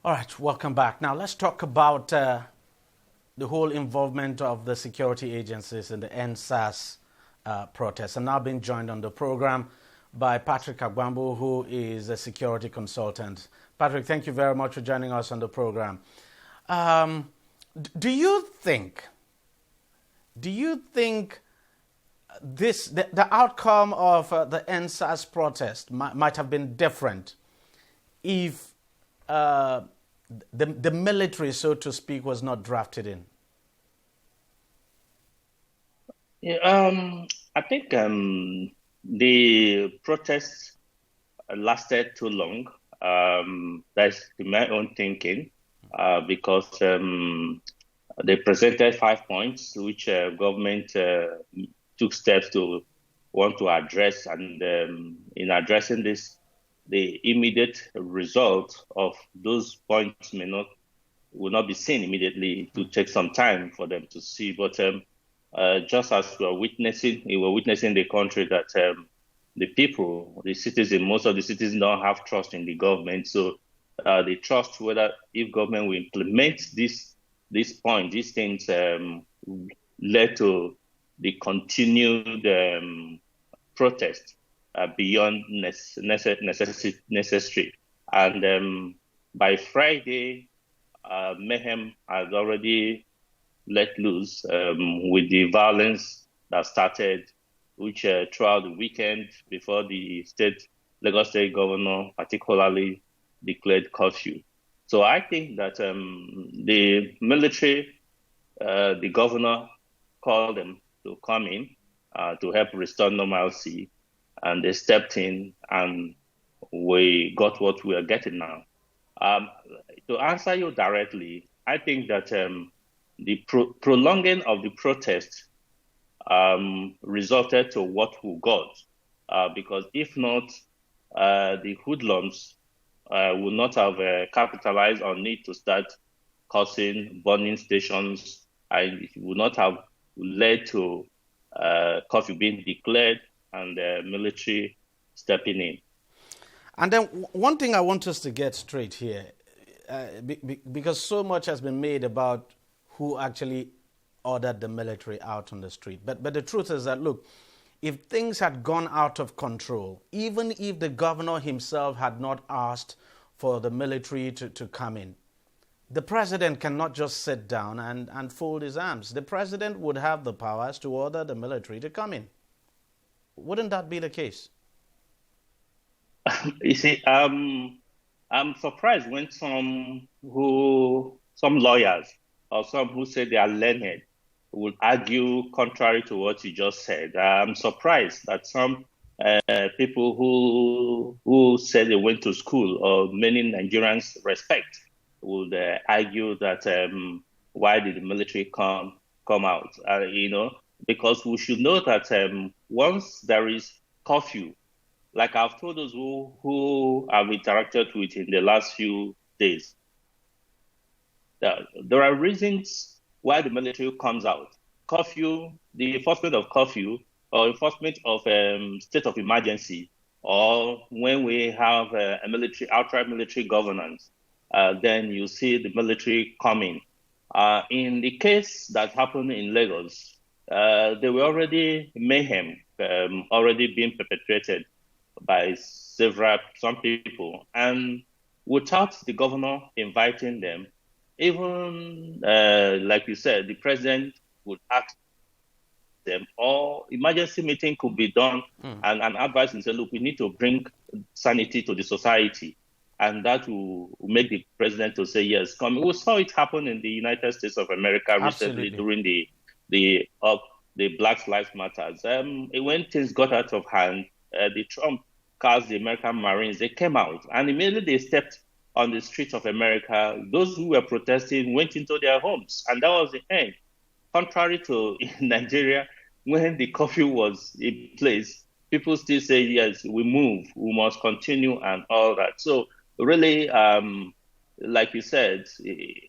All right, welcome back. Now let's talk about the whole involvement of the security agencies in the NSAS protest. I'm now being joined on the program by Patrick Agbambu, who is a security consultant. Patrick, thank you very much for joining us on the program. Do you think the outcome of the NSAS protest might have been different if the military, so to speak, was not drafted in? Yeah, I think the protests lasted too long. That's my own thinking, because they presented 5 points, which government took steps to want to address, and in addressing this, the immediate result of those points will not be seen immediately. It will take some time for them to see, but just as we were witnessing the country that the people, the citizens, most of the citizens don't have trust in the government. So they trust whether if government will implement these things led to the continued protest beyond necessary. And by Friday, mayhem has already let loose with the violence that started, which throughout the weekend before the Lagos State governor particularly declared curfew. So I think that the military, the governor called them to come in to help restore normalcy, and they stepped in, and we got what we are getting now. To answer you directly, I think that the prolonging of the protest resulted to what we got, because if not, the hoodlums would not have capitalized on it to start causing burning stations, and it would not have led to curfew being declared and the military stepping in. And then one thing I want us to get straight here, because so much has been made about who actually ordered the military out on the street. But the truth is that, look, if things had gone out of control, even if the governor himself had not asked for the military to come in, the president cannot just sit down and fold his arms. The president would have the powers to order the military to come in. Wouldn't that be the case? You see, I'm surprised when some lawyers or some who say they are learned would argue contrary to what you just said. I'm surprised that some people who say they went to school, or many Nigerians respect, would argue that why did the military come out? Because we should know that once there is curfew, like I've told those who I've interacted with in the last few days, there are reasons why the military comes out. Curfew, the enforcement of curfew, or enforcement of state of emergency, or when we have a outright military governance, then you see the military coming. In the case that happened in Lagos, there were already mayhem already being perpetrated by some people, and without the governor inviting them, even like you said, the president would ask them, or emergency meeting could be done, and advise and say, look, we need to bring sanity to the society, and that will make the president to say yes, come. We saw it happen in the United States of America recently. Absolutely. During the Black Lives Matters. When things got out of hand, the Trump cast the American Marines. They came out, and immediately they stepped on the streets of America. Those who were protesting went into their homes, and that was the end. Contrary to in Nigeria, when the curfew was in place, people still say, yes, we must continue and all that. So really, like you said,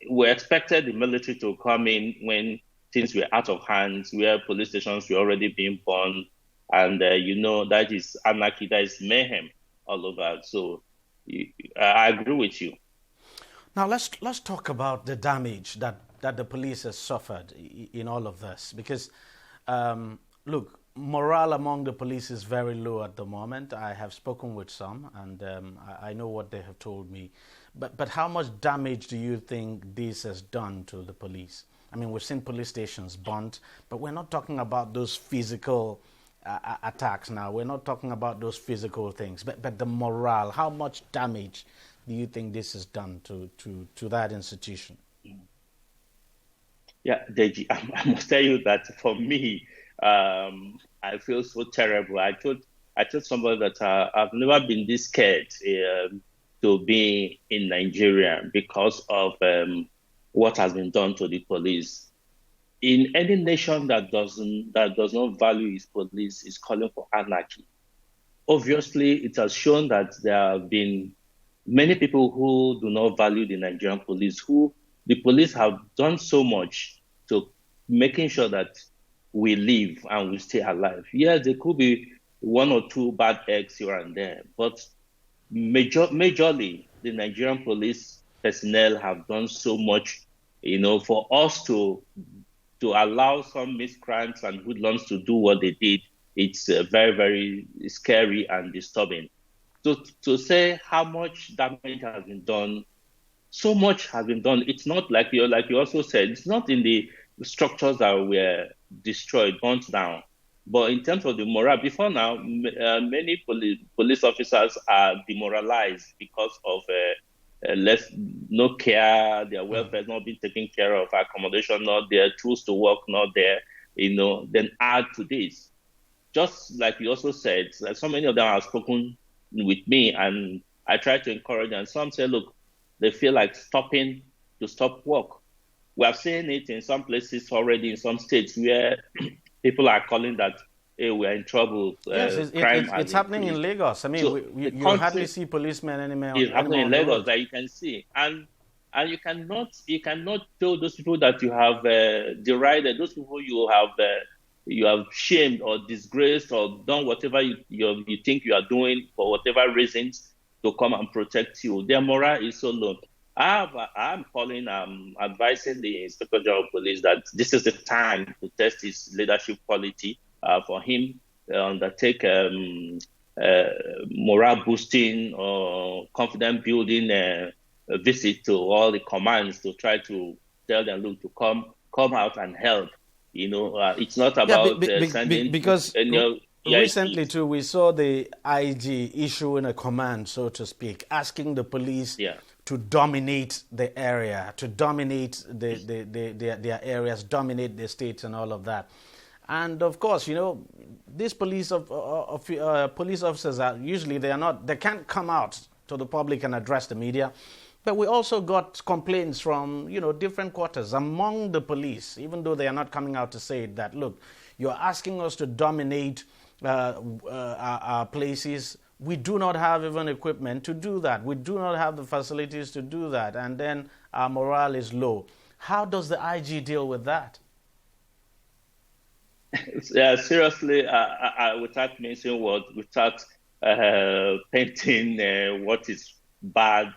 we expected the military to come in when things were out of hand, where police stations were already being burned, and that is anarchy, that is mayhem all over. So I agree with you. Now let's talk about the damage that the police has suffered in all of this, because look, morale among the police is very low at the moment. I have spoken with some, and I know what they have told me. But how much damage do you think this has done to the police? I mean, we've seen police stations burnt, but we're not talking about those physical attacks now. We're not talking about those physical things, but the morale. How much damage do you think this has done to that institution? Yeah, Deji, I must tell you that for me, I feel so terrible. I told somebody that I've never been this scared to be in Nigeria because of what has been done to the police. In any nation that does not value its police is calling for anarchy. Obviously, it has shown that there have been many people who do not value the Nigerian police, who the police have done so much to making sure that we live and we stay alive. Yes, there could be one or two bad eggs here and there, but majorly the Nigerian police personnel have done so much, for us to allow some miscreants and hoodlums to do what they did. It's very, very scary and disturbing. To say how much damage has been done, so much has been done. It's not like you also said, it's not in the structures that were destroyed, burnt down. But in terms of the morale, before now, many police officers are demoralized because of no care, their welfare is not being taken care of, accommodation not there, tools to work not there, then add to this. Just like you also said, so many of them have spoken with me, and I try to encourage them. Some say, look, they feel like stop work. We have seen it in some places already, in some states where people are calling that, hey, we're in trouble. Yes, it's happening in Lagos. I mean, so you hardly see policemen anymore. It's happening in Lagos that you can see. And you cannot tell those people that you have derided, those people you have shamed or disgraced or done whatever you think you are doing for whatever reasons to come and protect you. Their morale is so low. I'm advising the Inspector General of Police that this is the time to test his leadership quality, for him undertake morale boosting or confidence building visit to all the commands to try to tell them, look, to come out and help. It's not about sending because recently too we saw the IG issuing a command, so to speak, asking the police to dominate the area, to dominate their areas, dominate the states and all of that. And of course, these police officers are usually they can't come out to the public and address the media. But we also got complaints from, different quarters among the police, even though they are not coming out to say it, that, look, you're asking us to dominate our places. We do not have even equipment to do that. We do not have the facilities to do that. And then our morale is low. How does the IG deal with that? Yeah, seriously, without mentioning without painting what is bad,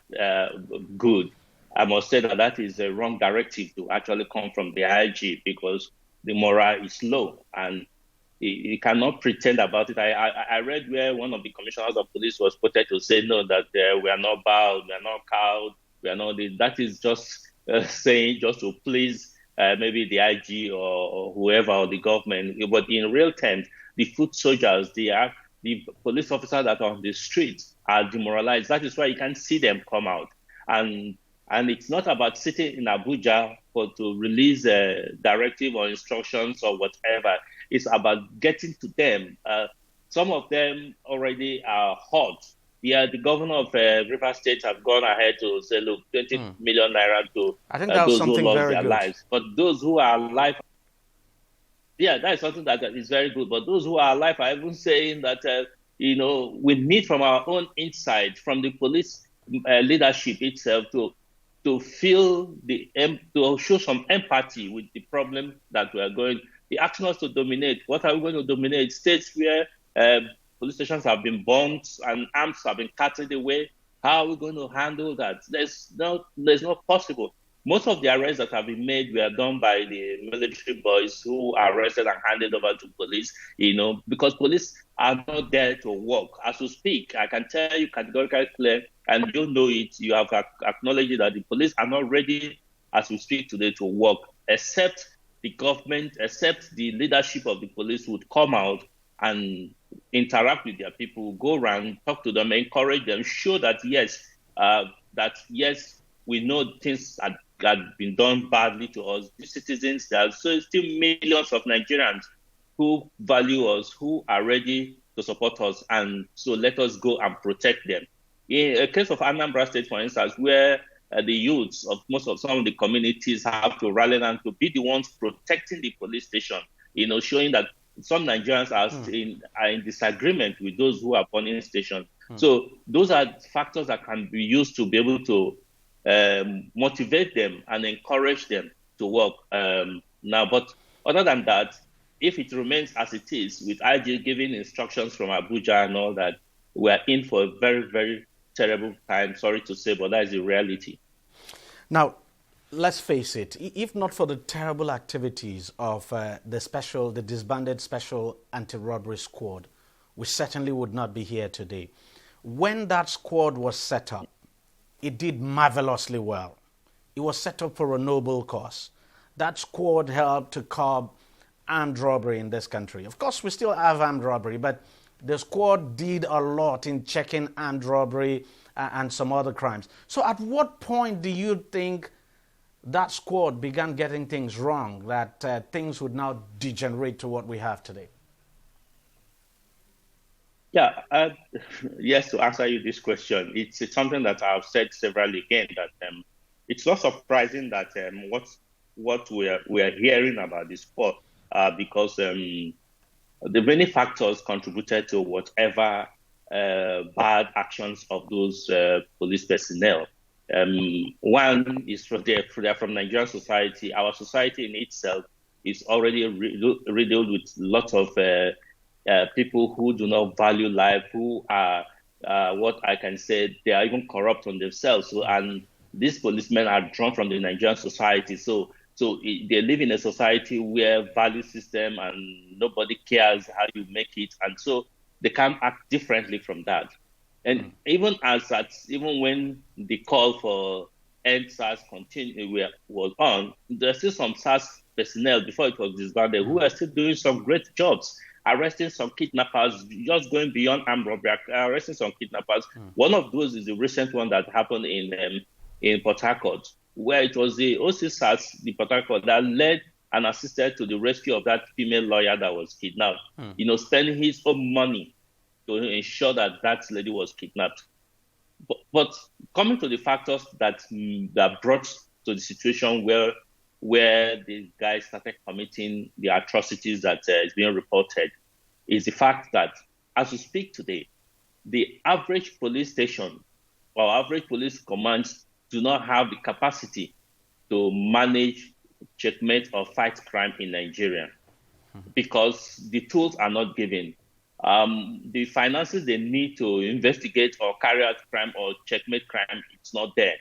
good, I must say that is a wrong directive to actually come from the IG, because the morale is low and you cannot pretend about it. I read where one of the commissioners of police was quoted to say, no, that we are not bowed, we are not cowed, we are not. That is just saying just to please maybe the IG or whoever, or the government. But in real terms, the foot soldiers, the police officers that are on the streets are demoralized. That is why you can't see them come out. And it's not about sitting in Abuja to release a directive or instructions or whatever. It's about getting to them. Some of them already are hot. Yeah, the governor of Rivers State have gone ahead to say, look, 20 million naira to those who lost their lives. But those who are alive, that is something that is very good. But those who are alive are even saying that, we need from our own inside, from the police leadership itself, to feel to show some empathy with the problem that we are going. They asking us to dominate. What are we going to dominate? States where police stations have been bombed and arms have been carted away. How are we going to handle that? There's not possible. Most of the arrests that have been made were done by the military boys who are arrested and handed over to police, because police are not there to work. As we speak, I can tell you categorically clear, and you know it, you have acknowledged that the police are not ready as we speak today to work, except the government, except the leadership of the police would come out and interact with their people, go around, talk to them, encourage them, show that yes, we know things had been done badly to us, the citizens. There are still millions of Nigerians who value us, who are ready to support us, and so let us go and protect them. In a case of Anambra State, for instance, where the youths of some of the communities have to rally and to be the ones protecting the police station, showing that some Nigerians are in disagreement with those who are burning stations. So those are factors that can be used to be able to motivate them and encourage them to work now. But other than that, if it remains as it is, with IG giving instructions from Abuja and all that, we are in for a very, very terrible time. Sorry to say, but that is the reality. Now, let's face it, if not for the terrible activities of the disbanded Special Anti-Robbery Squad, we certainly would not be here today. When that squad was set up, it did marvelously well. It was set up for a noble cause. That squad helped to curb armed robbery in this country. Of course, we still have armed robbery, but the squad did a lot in checking armed robbery and some other crimes. So at what point do you think that squad began getting things wrong, that things would now degenerate to what we have today? Yeah, yes, to answer you this question, it's something that I've said several again, that it's not surprising that what we are hearing about this squad, because the many factors contributed to whatever bad actions of those police personnel. One is they're from Nigerian society. Our society in itself is already riddled with lots of people who do not value life, who are what I can say, they are even corrupt on themselves. So, and these policemen are drawn from the Nigerian society. So they live in a society where value system and nobody cares how you make it, and so they can act differently from that. And even when the call for end SARS was on, there's still some SARS personnel before it was disbanded who are still doing some great jobs, arresting some kidnappers, just going beyond armed robbery, arresting some kidnappers. One of those is the recent one that happened in Port Harcourt, where it was the OC the Port Harcourt, that led and assisted to the rescue of that female lawyer that was kidnapped. Spending his own money to ensure that lady was kidnapped. But coming to the factors that brought to the situation where the guys started committing the atrocities that is being reported, is the fact that, as we speak today, the average police station or average police commands do not have the capacity to manage, checkmate, or fight crime in Nigeria because the tools are not given. The finances they need to investigate or carry out crime or checkmate crime, it's not there.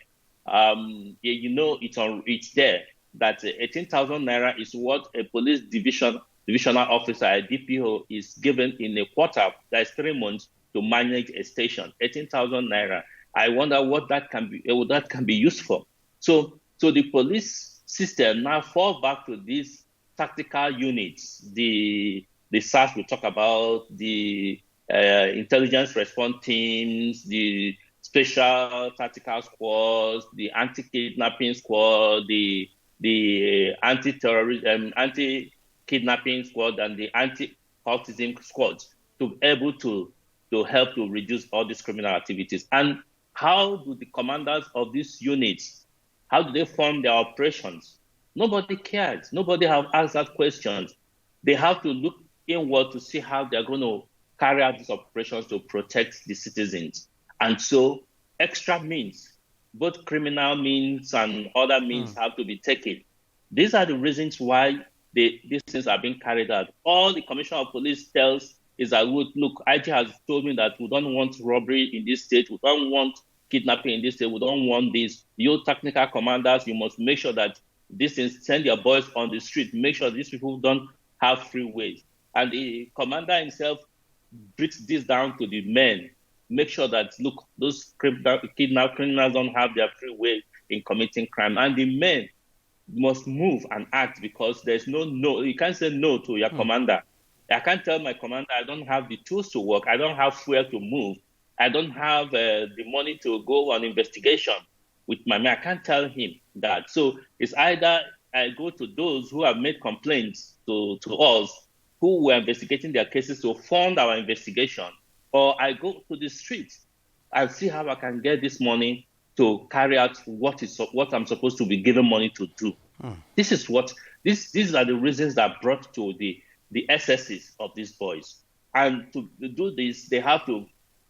It's there that 18,000 naira is what a police divisional officer, a DPO, is given in a quarter, that is 3 months, to manage a station. 18,000 naira. I wonder what that can be used for. So the police system now falls back to these tactical units, the SARS we talk about, the intelligence response teams, the special tactical squads, the anti-kidnapping squad, the anti-terrorism, anti-kidnapping squad, and the anti-cultism squads to be able to help to reduce all these criminal activities. And how do the commanders of these units, how do they form their operations? Nobody cares. Nobody have asked that question. They have to look inward to see how they're going to carry out these operations to protect the citizens. And so extra means, both criminal means and other means have to be taken. These are the reasons why these things are being carried out. All the Commissioner of Police tells is that, look, IG has told me that we don't want robbery in this state. We don't want kidnapping in this state. We don't want this. You technical commanders, you must make sure that this is send your boys on the street. Make sure these people don't have free ways. And the commander himself breaks this down to the men. Make sure that, look, those kidnapped criminals don't have their free way in committing crime. And the men must move and act, because there's no. You can't say no to your commander. I can't tell my commander I don't have the tools to work. I don't have fuel to move. I don't have the money to go on investigation with my men. I can't tell him that. So it's either I go to those who have made complaints to us, who were investigating their cases to fund our investigation, or I go to the streets and see how I can get this money to carry out what I'm supposed to be given money to do. These are the reasons that brought to the excesses of these boys. And to do this, they have to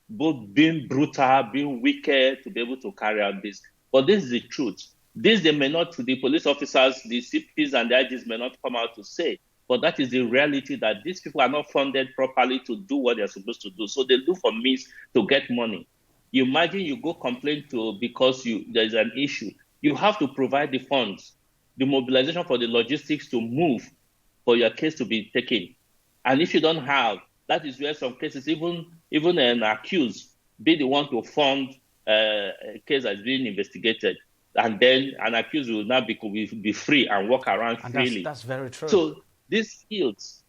both being brutal, being wicked to be able to carry out this. But this is the truth. This they may not, the police officers, the CPs and the IGs may not come out to say, but that is the reality, that these people are not funded properly to do what they're supposed to do. So they look for means to get money. You imagine you go complain because there's an issue. You have to provide the funds, the mobilization for the logistics to move for your case to be taken. And if you don't have, that is where some cases, even an accused, be the one to fund a case that's being investigated. And then an accused will now be free and walk around freely. That's very true. So these ills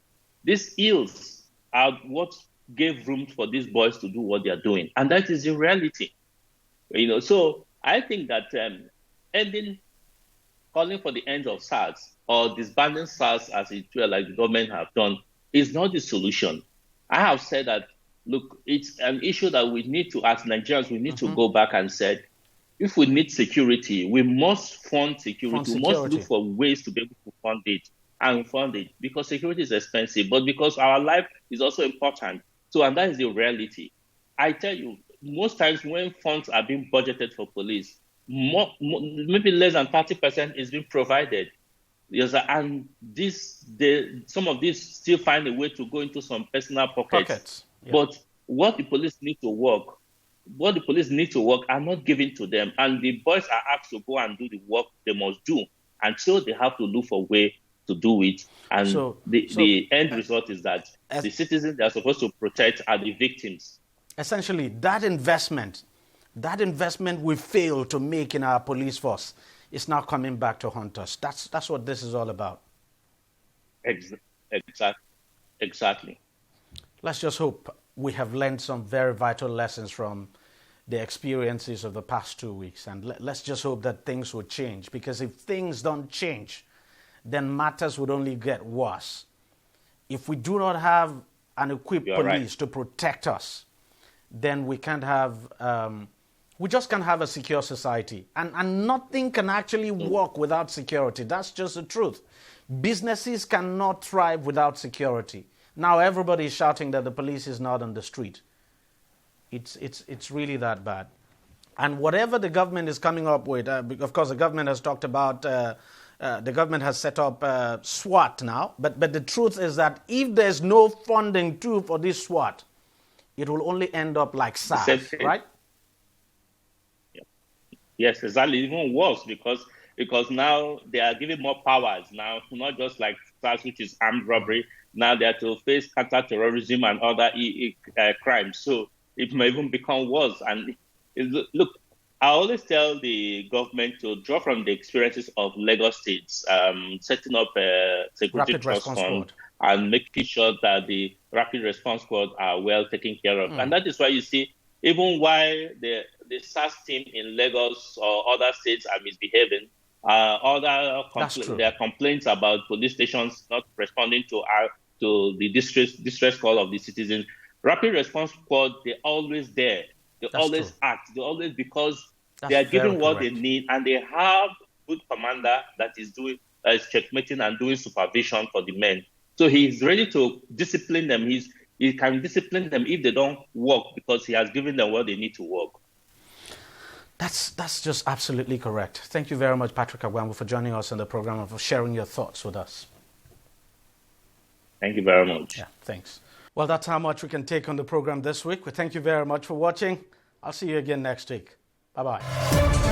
are what gave room for these boys to do what they are doing. And that is the reality. So I think that calling for the end of SARS or disbanding SARS as it were, like the government have done, is not the solution. I have said that, look, it's an issue that we need to, as Nigerians, we need to go back and say, if we need security, we must fund security. We must look for ways to be able to fund it, because security is expensive, but because our life is also important. So, and that is the reality. I tell you, most times when funds are being budgeted for police, maybe less than 30% is being provided. Yes, and some of these still find a way to go into some personal pockets. Yeah. But what the police need to work are not given to them. And the boys are asked to go and do the work they must do. And so they have to look for a way to do it. And the end result is that the citizens they are supposed to protect are the victims. Essentially, that investment we failed to make in our police force is now coming back to haunt us. That's what this is all about. Exactly. Let's just hope we have learned some very vital lessons from the experiences of the past 2 weeks. And let's just hope that things will change. Because if things don't change, then matters would only get worse. If we do not have an equipped police to protect us, then we can't have... we just can't have a secure society. And nothing can actually work without security. That's just the truth. Businesses cannot thrive without security. Now everybody is shouting that the police is not on the street. It's really that bad. And whatever the government is coming up with, of course, the government has talked about, the government has set up SWAT now. But the truth is that if there's no funding too for this SWAT, it will only end up like SARS, right? Yes, exactly. Even worse, because now they are giving more powers now, not just like SARS, which is armed robbery. Now they are to face counter-terrorism and other crimes. So it may even become worse. And look, I always tell the government to draw from the experiences of Lagos states, setting up a security trust fund and making sure that the rapid response squad are well taken care of. And that is why you see, even while the SARS team in Lagos or other states are misbehaving, there are complaints about police stations not responding to the distress call of the citizens. Rapid response squad, they're always there. They always act. They always, because they are giving what they need, and they have good commander that is checkmating and doing supervision for the men. So he's ready to discipline them. He can discipline them if they don't work, because he has given them what they need to work. That's just absolutely correct. Thank you very much, Patrick Agwambu, for joining us on the program and for sharing your thoughts with us. Thank you very much. Yeah, thanks. Well, that's how much we can take on the program this week. We thank you very much for watching. I'll see you again next week. Bye-bye.